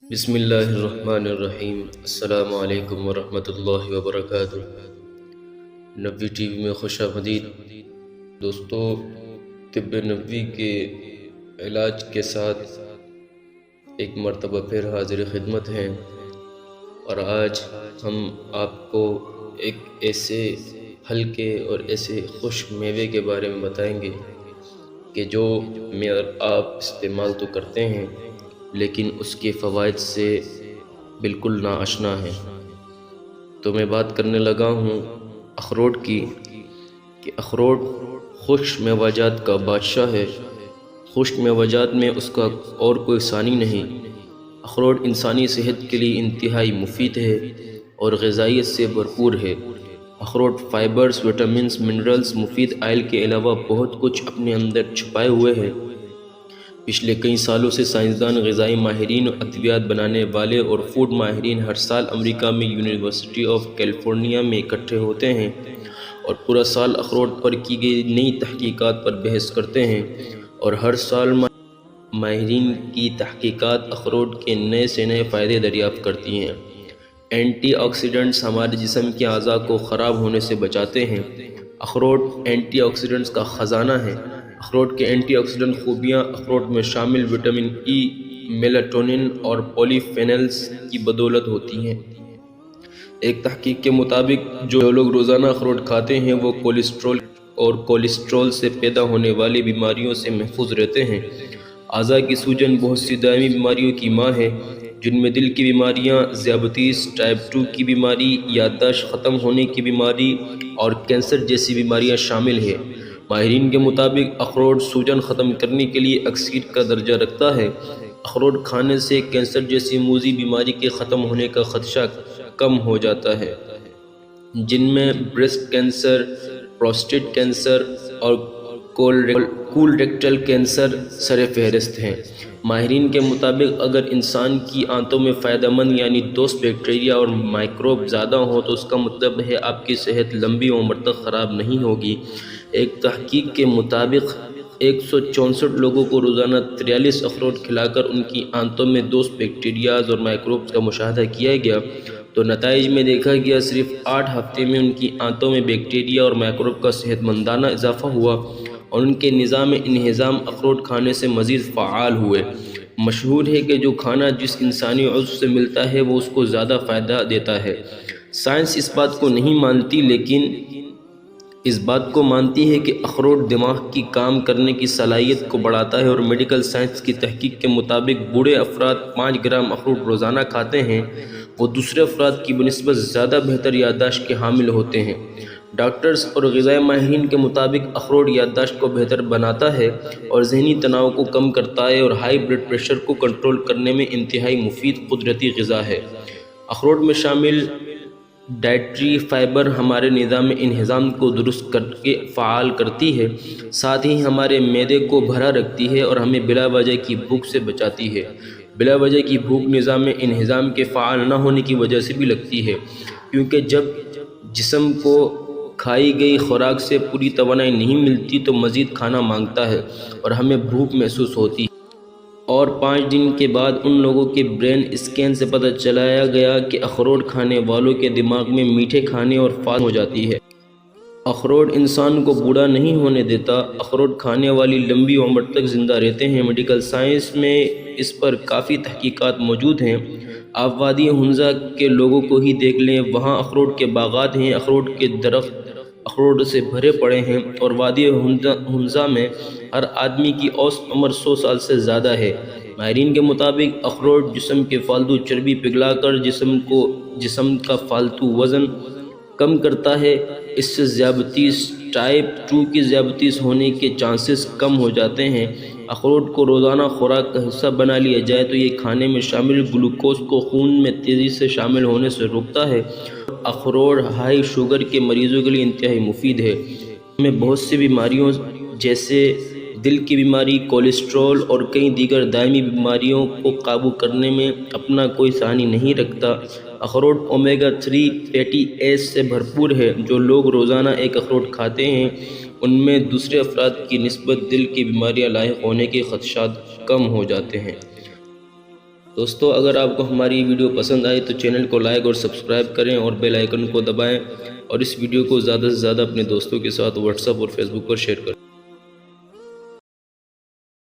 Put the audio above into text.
بسم اللہ الرحمن الرحیم۔ السلام علیکم ورحمۃ اللہ وبرکاتہ۔ نبوی ٹی وی میں خوش آمدید دوستو۔ طب نبوی کے علاج کے ساتھ ایک مرتبہ پھر حاضر خدمت ہیں، اور آج ہم آپ کو ایک ایسے ہلکے اور ایسے خشک میوے کے بارے میں بتائیں گے کہ جو میں اور آپ استعمال تو کرتے ہیں لیکن اس کے فوائد سے بالکل ناآشنا ہیں۔ تو میں بات کرنے لگا ہوں اخروٹ کی، کہ اخروٹ خشک میوہ جات کا بادشاہ ہے۔ خشک میوہ جات میں اس کا اور کوئی ثانی نہیں۔ اخروٹ انسانی صحت کے لیے انتہائی مفید ہے اور غذائیت سے بھرپور ہے۔ اخروٹ فائبرز، وٹامنز، منرلز، مفید آئل کے علاوہ بہت کچھ اپنے اندر چھپائے ہوئے ہیں۔ پچھلے کئی سالوں سے سائنسدان، غذائی ماہرین، ادویات بنانے والے اور فوڈ ماہرین ہر سال امریکہ میں یونیورسٹی آف کیلیفورنیا میں اکٹھے ہوتے ہیں اور پورا سال اخروٹ پر کی گئی نئی تحقیقات پر بحث کرتے ہیں، اور ہر سال ماہرین کی تحقیقات اخروٹ کے نئے سے نئے فائدے دریافت کرتی ہیں۔ اینٹی آکسیڈنٹس ہمارے جسم کے اعضاء کو خراب ہونے سے بچاتے ہیں۔ اخروٹ اینٹی آکسیڈنٹس کا خزانہ ہے۔ اخروٹ کے اینٹی آکسیڈنٹ خوبیاں اخروٹ میں شامل وٹامن ای، میلاٹونن اور پولی فینلز کی بدولت ہوتی ہیں۔ ایک تحقیق کے مطابق جو لوگ روزانہ اخروٹ کھاتے ہیں وہ کولیسٹرول سے پیدا ہونے والی بیماریوں سے محفوظ رہتے ہیں۔ اعضاء کی سوجن بہت سی دائمی بیماریوں کی ماں ہے، جن میں دل کی بیماریاں، ذیابیطس ٹائپ 2 کی بیماری، یادداشت ختم ہونے کی بیماری اور کینسر جیسی بیماریاں شامل ہیں۔ ماہرین کے مطابق اخروٹ سوجن ختم کرنے کے لیے اکسیر کا درجہ رکھتا ہے۔ اخروٹ کھانے سے کینسر جیسی موذی بیماری کے ختم ہونے کا خدشہ کم ہو جاتا ہے، جن میں بریسٹ کینسر، پروسٹیٹ کینسر اور کولریکٹل کینسر سر فہرست ہیں۔ ماہرین کے مطابق اگر انسان کی آنتوں میں فائدہ مند یعنی دوست بیکٹیریا اور مائکروب زیادہ ہوں تو اس کا مطلب ہے آپ کی صحت لمبی عمر تک خراب نہیں ہوگی۔ ایک تحقیق کے مطابق 164 لوگوں کو روزانہ 43 اخروٹ کھلا کر ان کی آنتوں میں دوست بیکٹیریاز اور مائکروبز کا مشاہدہ کیا گیا، تو نتائج میں دیکھا گیا صرف 8 ہفتے میں ان کی آنتوں میں بیکٹیریا اور مائکروب کا صحت مندانہ اضافہ ہوا اور ان کے نظام انہضام اخروٹ کھانے سے مزید فعال ہوئے۔ مشہور ہے کہ جو کھانا جس انسانی عضو سے ملتا ہے وہ اس کو زیادہ فائدہ دیتا ہے۔ سائنس اس بات کو نہیں مانتی، لیکن اس بات کو مانتی ہے کہ اخروٹ دماغ کی کام کرنے کی صلاحیت کو بڑھاتا ہے، اور میڈیکل سائنس کی تحقیق کے مطابق بوڑھے افراد 5 گرام اخروٹ روزانہ کھاتے ہیں وہ دوسرے افراد کی بنسبت زیادہ بہتر یادداشت کے حامل ہوتے ہیں۔ ڈاکٹرز اور غذائی ماہرین کے مطابق اخروٹ یادداشت کو بہتر بناتا ہے اور ذہنی تناؤ کو کم کرتا ہے، اور ہائی بلڈ پریشر کو کنٹرول کرنے میں انتہائی مفید قدرتی غذا ہے۔ اخروٹ میں شامل ڈائٹری فائبر ہمارے نظام انہضام کو درست کر کے فعال کرتی ہے، ساتھ ہی ہمارے معدے کو بھرا رکھتی ہے اور ہمیں بلا وجہ کی بھوک سے بچاتی ہے۔ بلا وجہ کی بھوک نظام انہضام کے فعال نہ ہونے کی وجہ سے بھی لگتی ہے، کیونکہ جب جسم کو کھائی گئی خوراک سے پوری توانائی نہیں ملتی تو مزید کھانا مانگتا ہے اور ہمیں بھوک محسوس ہوتی ہے۔ اور 5 دن کے بعد ان لوگوں کے برین اسکین سے پتہ چلایا گیا کہ اخروٹ کھانے والوں کے دماغ میں میٹھے کھانے اور فاسٹ ہو جاتی ہے۔ اخروٹ انسان کو بوڑھا نہیں ہونے دیتا، اخروٹ کھانے والی لمبی عمر تک زندہ رہتے ہیں۔ میڈیکل سائنس میں اس پر کافی تحقیقات موجود ہیں۔ آپ وادی ہنزا کے لوگوں کو ہی دیکھ لیں، وہاں اخروٹ کے باغات ہیں، اخروٹ کے درخت اخروٹ سے بھرے پڑے ہیں، اور وادی ہنزا میں ہر آدمی کی اوسط عمر 100 سال سے زیادہ ہے۔ ماہرین کے مطابق اخروٹ جسم کے فالتو چربی پگھلا کر جسم کا فالتو وزن کم کرتا ہے۔ اس سے ذیابیطس ٹائپ 2 کی ذیابیطس ہونے کے چانسز کم ہو جاتے ہیں۔ اخروٹ کو روزانہ خوراک کا حصہ بنا لیا جائے تو یہ کھانے میں شامل گلوکوز کو خون میں تیزی سے شامل ہونے سے روکتا ہے۔ اخروٹ ہائی شوگر کے مریضوں کے لیے انتہائی مفید ہے۔ ہمیں بہت سی بیماریوں جیسے دل کی بیماری، کولیسٹرول اور کئی دیگر دائمی بیماریوں کو قابو کرنے میں اپنا کوئی ثانی نہیں رکھتا۔ اخروٹ اومیگا 3 فیٹی ایسڈ سے بھرپور ہے۔ جو لوگ روزانہ ایک اخروٹ کھاتے ہیں ان میں دوسرے افراد کی نسبت دل کی بیماریاں لاحق ہونے کے خدشات کم ہو جاتے ہیں۔ دوستو اگر آپ کو ہماری ویڈیو پسند آئے تو چینل کو لائک اور سبسکرائب کریں اور بیل آئیکن کو دبائیں، اور اس ویڈیو کو زیادہ سے زیادہ اپنے دوستوں کے ساتھ واٹس ایپ اور فیس بک پر شیئر کریں۔